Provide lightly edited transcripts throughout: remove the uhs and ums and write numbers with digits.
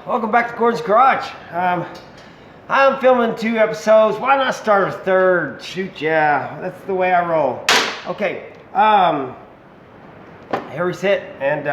Welcome back to Gordon's Garage. I'm filming 2 episodes. Why not start a third? Shoot, yeah, that's the way I roll. Okay, here we sit, and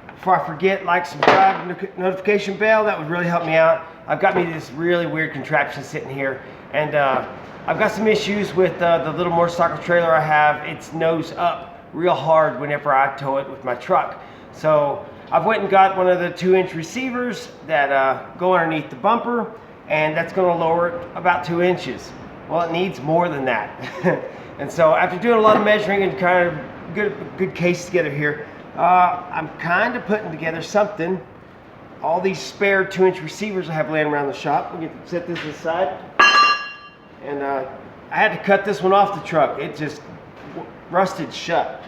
before I forget, like, subscribe, notification bell, that would really help me out. I've got me this really weird contraption sitting here, and I've got some issues with the little motorcycle trailer I have. It's nose up real hard whenever I tow it with my truck. So I've went and got one of the 2-inch receivers that go underneath the bumper, and that's going to lower it about 2 inches. Well, it needs more than that. And so after doing a lot of measuring and kind of good case together here, I'm kind of putting together something. All these spare 2-inch receivers I have laying around the shop. We get to set this aside. And I had to cut this one off the truck. It just rusted shut.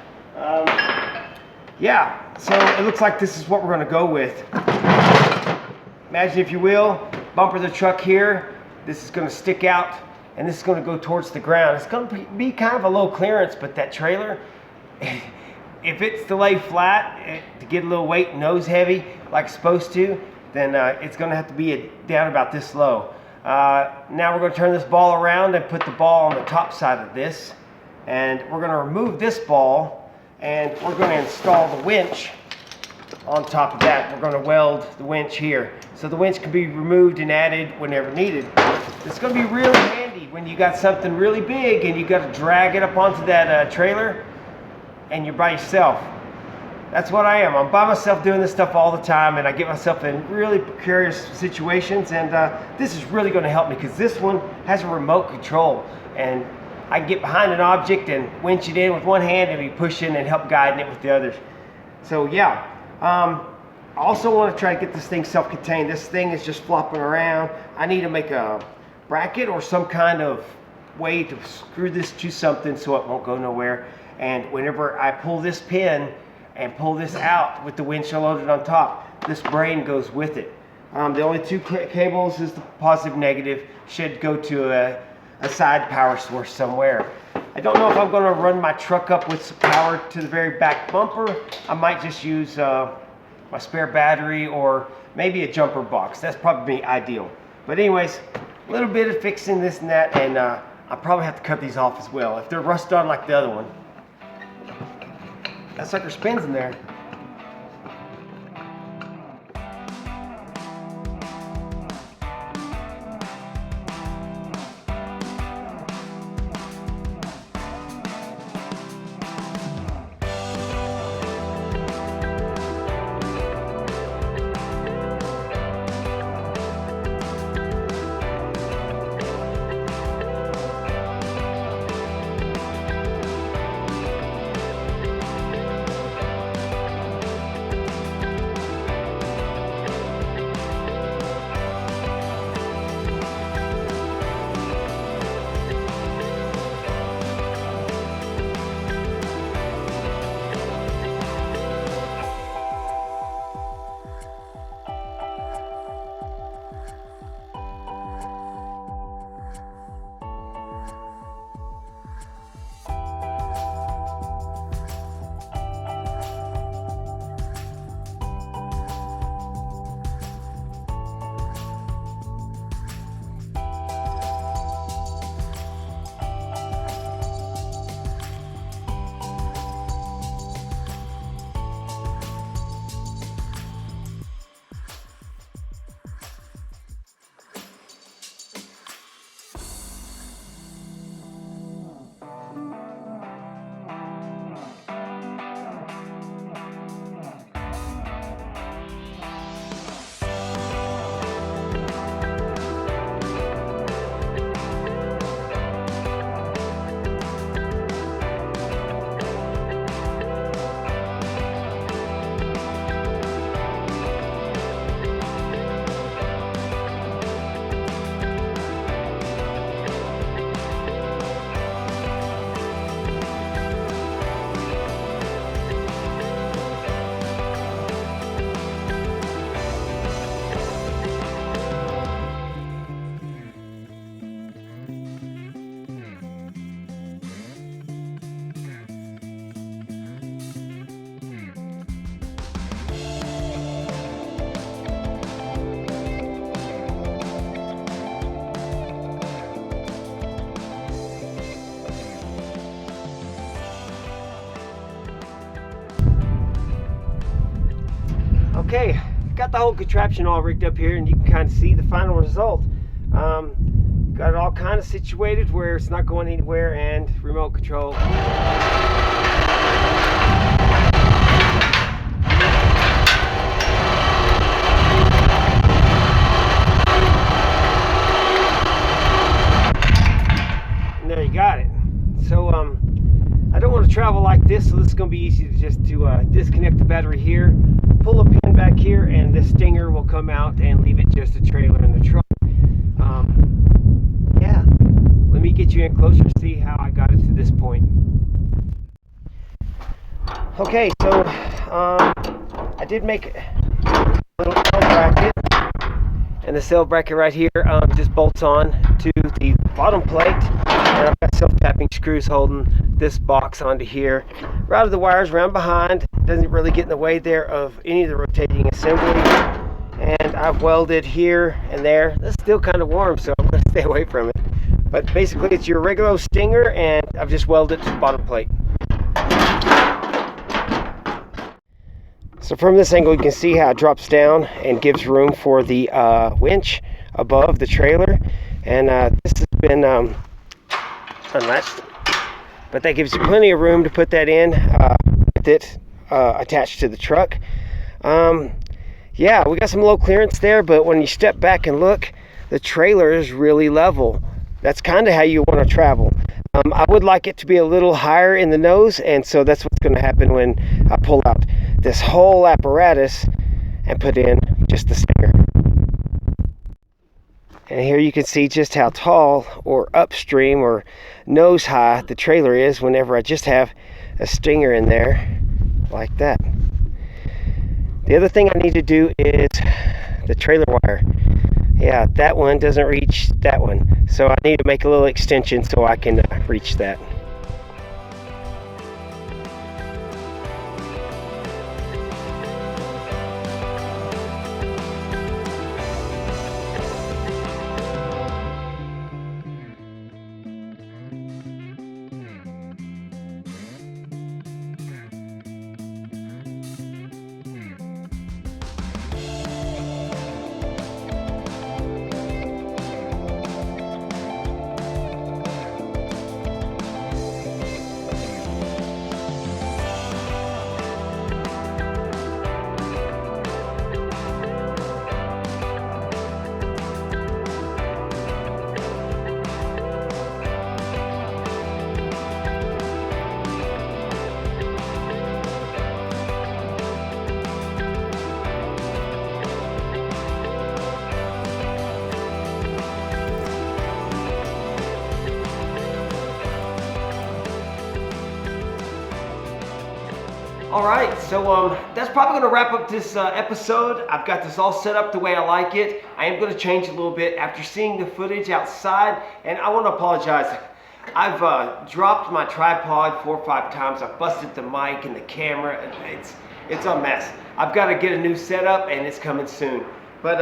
Yeah, so it looks like this is what we're going to go with. Imagine, if you will, bumper the truck here. This is going to stick out, and this is going to go towards the ground. It's going to be kind of a low clearance, but that trailer, if it's to lay flat, to get a little weight, nose heavy, like it's supposed to, then it's going to have to be down about this low. Now we're going to turn this ball around and put the ball on the top side of this, and we're going to remove this ball, and we're going to install the winch on top of that. We're going to weld the winch here, so the winch can be removed and added whenever needed. It's going to be really handy when you got something really big and you got to drag it up onto that trailer and you're by yourself. That's what I am. I'm by myself doing this stuff all the time, and I get myself in really precarious situations, and this is really going to help me because this one has a remote control, and I can get behind an object and winch it in with one hand and be pushing and help guiding it with the others. So yeah, I also want to try to get this thing self-contained. This thing is just flopping around. I need to make a bracket or some kind of way to screw this to something so it won't go nowhere. And whenever I pull this pin and pull this out with the winch loaded on top, this brain goes with it. The only 2 cables is the positive negative. Should go to a side power source somewhere. I don't know if I'm going to run my truck up with some power to the very back bumper. I might just use my spare battery or maybe a jumper box. That's probably ideal. But anyways, a little bit of fixing this and that, and I'll probably have to cut these off as well if they're rust on like the other one. That sucker spins in there. whole contraption all rigged up here, and you can kind of see the final result. Got it all kind of situated where it's not going anywhere, and remote control. And there you got it. So I don't want to travel like this, so this is going to be easy to just disconnect the battery here, pull a pin back here, and the stinger will come out and leave it just a trailer in the truck. Yeah, let me get you in closer to see how I got it to this point. Okay, so I did make a little cell bracket, and the cell bracket right here just bolts on to the bottom plate, and I've got self-tapping screws holding this box onto here. Routed the wires around behind, doesn't really get in the way there of any of the rotating assembly, and I've welded here and there. It's still kind of warm, so I'm going to stay away from it, but basically it's your regular stinger, and I've just welded it to the bottom plate. So from this angle you can see how it drops down and gives room for the winch above the trailer, and this has been unlatched, but that gives you plenty of room to put that in with it attached to the truck. Yeah, we got some low clearance there, but when you step back and look, the trailer is really level. That's kind of how you want to travel. I would like it to be a little higher in the nose, and so that's what's going to happen when I pull out this whole apparatus and put in just the stinger. And here you can see just how tall or upstream or nose high the trailer is whenever I just have a stinger in there like that. The other thing I need to do is the trailer wire. Yeah, that one doesn't reach that one, so I need to make a little extension so I can reach that. All right, so that's probably going to wrap up this episode. I've got this all set up the way I like it. I am going to change a little bit after seeing the footage outside, and I want to apologize. I've dropped my tripod 4 or 5 times. I've busted the mic and the camera. It's a mess. I've got to get a new setup, and it's coming soon. But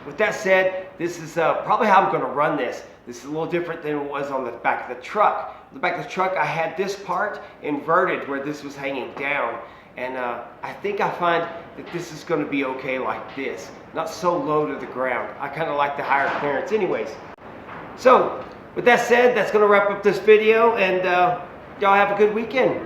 with that said, this is probably how I'm going to run this. This is a little different than it was on the back of the truck. On the back of the truck, I had this part inverted where this was hanging down. And I think I find that this is going to be okay like this. Not so low to the ground. I kind of like the higher clearance anyways. So, with that said, that's going to wrap up this video. And y'all have a good weekend.